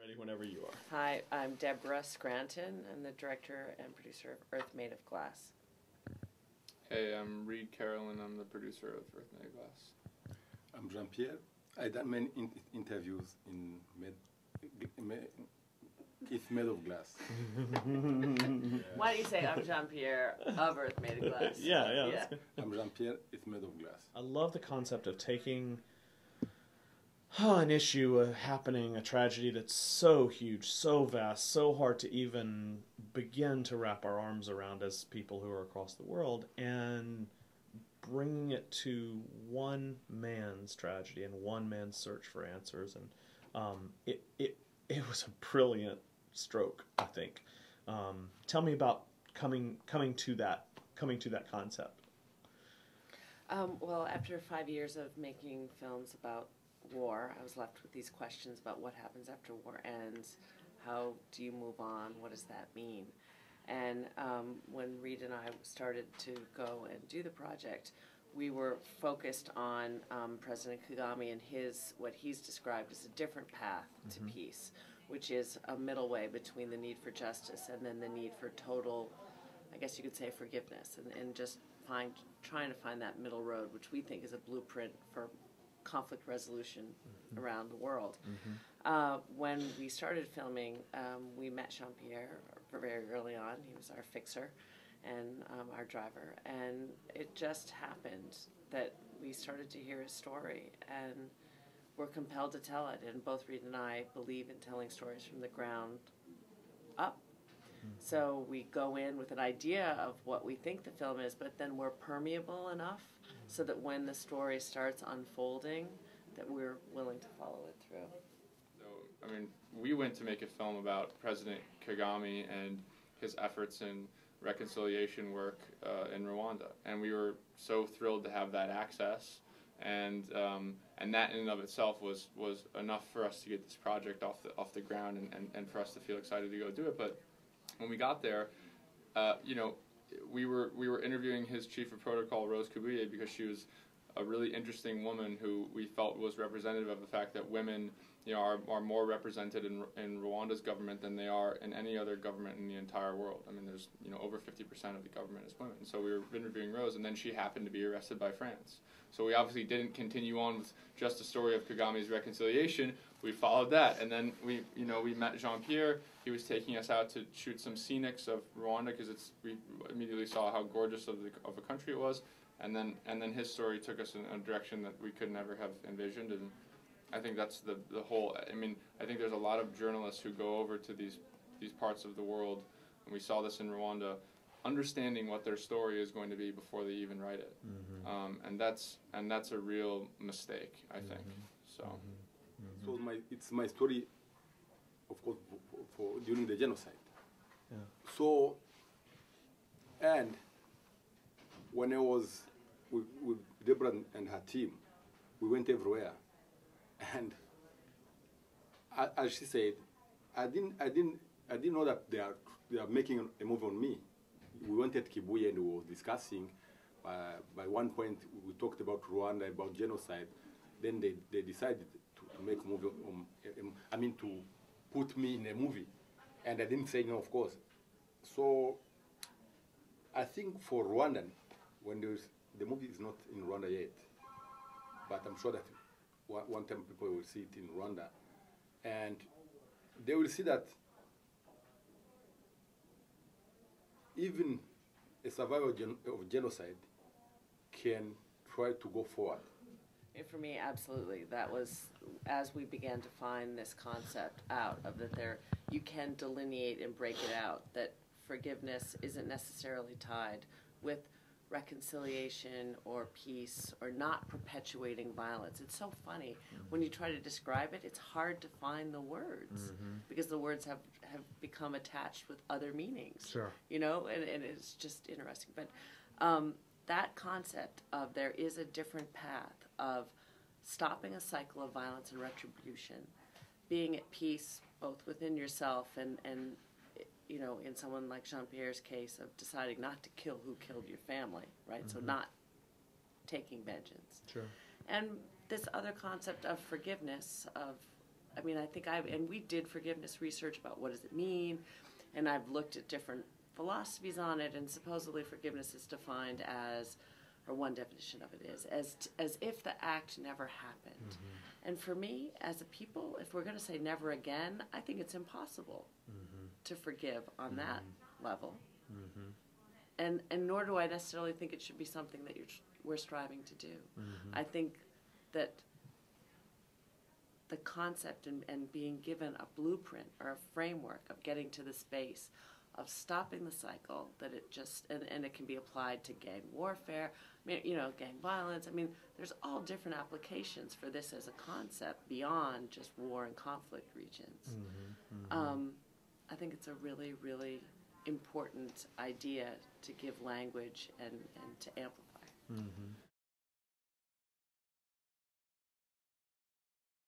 Ready whenever you are. Hi, I'm Deborah Scranton. I'm the director and producer of Earth Made of Glass. Hey, I'm Reid, Carolin. I'm the producer of Earth Made of Glass. I'm Pierre. I done many interviews in It's Made of Glass. Why do you say I'm Pierre of Earth Made of Glass? Yeah. I'm Pierre. It's Made of Glass. I love the concept of taking an issue happening, a tragedy that's so huge, so vast, so hard to even begin to wrap our arms around as people who are across the world, and bringing it to one man's tragedy and one man's search for answers. And it was a brilliant stroke, I think. Tell me about coming to that concept. Well, after 5 years of making films about war, I was left with these questions about what happens after war ends. How do you move on? What does that mean? And when Reid and I started to go and do the project, we were focused on President Kagame and what he's described as a different path to peace, which is a middle way between the need for justice and then the need for total, I guess you could say, forgiveness, and just trying to find that middle road, which we think is a blueprint for conflict resolution around the world. When we started filming, we met Pierre very early on. He was our fixer and our driver, and it just happened that we started to hear his story and were compelled to tell it. And both Reid and I believe in telling stories from the ground up. So we go in with an idea of what we think the film is, but then we're permeable enough so that when the story starts unfolding, that we're willing to follow it through. So, I mean, we went to make a film about President Kagame and his efforts in reconciliation work in Rwanda, and we were so thrilled to have that access, and that in and of itself was enough for us to get this project off the ground and for us to feel excited to go do it. But when we got there, we were interviewing his chief of protocol, Rose Kabuye, because she was a really interesting woman who we felt was representative of the fact that women, are more represented in Rwanda's government than they are in any other government in the entire world. I mean, there's over 50% of the government is women. So we were interviewing Rose, and then she happened to be arrested by France. So we obviously didn't continue on with just the story of Kagame's reconciliation. We followed that, and then we met Pierre. He was taking us out to shoot some scenics of Rwanda because we immediately saw how gorgeous of a country it was, and then his story took us in a direction that we could never have envisioned. And I think that's the whole. I mean, I think there's a lot of journalists who go over to these parts of the world, and we saw this in Rwanda, understanding what their story is going to be before they even write it, and that's a real mistake, I think. So. So it's my story, of course, for during the genocide. Yeah. So, and when I was with Deborah and her team, we went everywhere, and as she said, I didn't know that they are making a movie on me. We went at Kibuye and we were discussing. By one point, we talked about Rwanda, about genocide. Then they decided to make a movie. To put me in a movie, and I didn't say no, of course. So I think for Rwandan, when the movie is not in Rwanda yet, but I'm sure that one time people will see it in Rwanda, and they will see that even a survivor of genocide can try to go forward. For me, absolutely. That was, as we began to find this concept out of that you can delineate and break it out, that forgiveness isn't necessarily tied with reconciliation or peace or not perpetuating violence. It's so funny. When you try to describe it, it's hard to find the words because the words have become attached with other meanings. Sure. And it's just interesting. But that concept of there is a different path of stopping a cycle of violence and retribution, being at peace both within yourself and in someone like Pierre's case of deciding not to kill who killed your family, right? So not taking vengeance. Sure. And this other concept of forgiveness, of I mean, I think and we did forgiveness research about what does it mean, and I've looked at different philosophies on it, and supposedly forgiveness is defined as, or one definition of it is, as if the act never happened. Mm-hmm. And for me, as a people, if we're going to say never again, I think it's impossible Mm-hmm. to forgive on that level. Mm-hmm. And nor do I necessarily think it should be something that we're striving to do. Mm-hmm. I think that the concept and being given a blueprint or a framework of getting to the space of stopping the cycle, that it just, and it can be applied to gang warfare, I mean, you know, gang violence. I mean, there's all different applications for this as a concept beyond just war and conflict regions. Mm-hmm. Mm-hmm. I think it's a really, really important idea to give language and to amplify. Mm-hmm.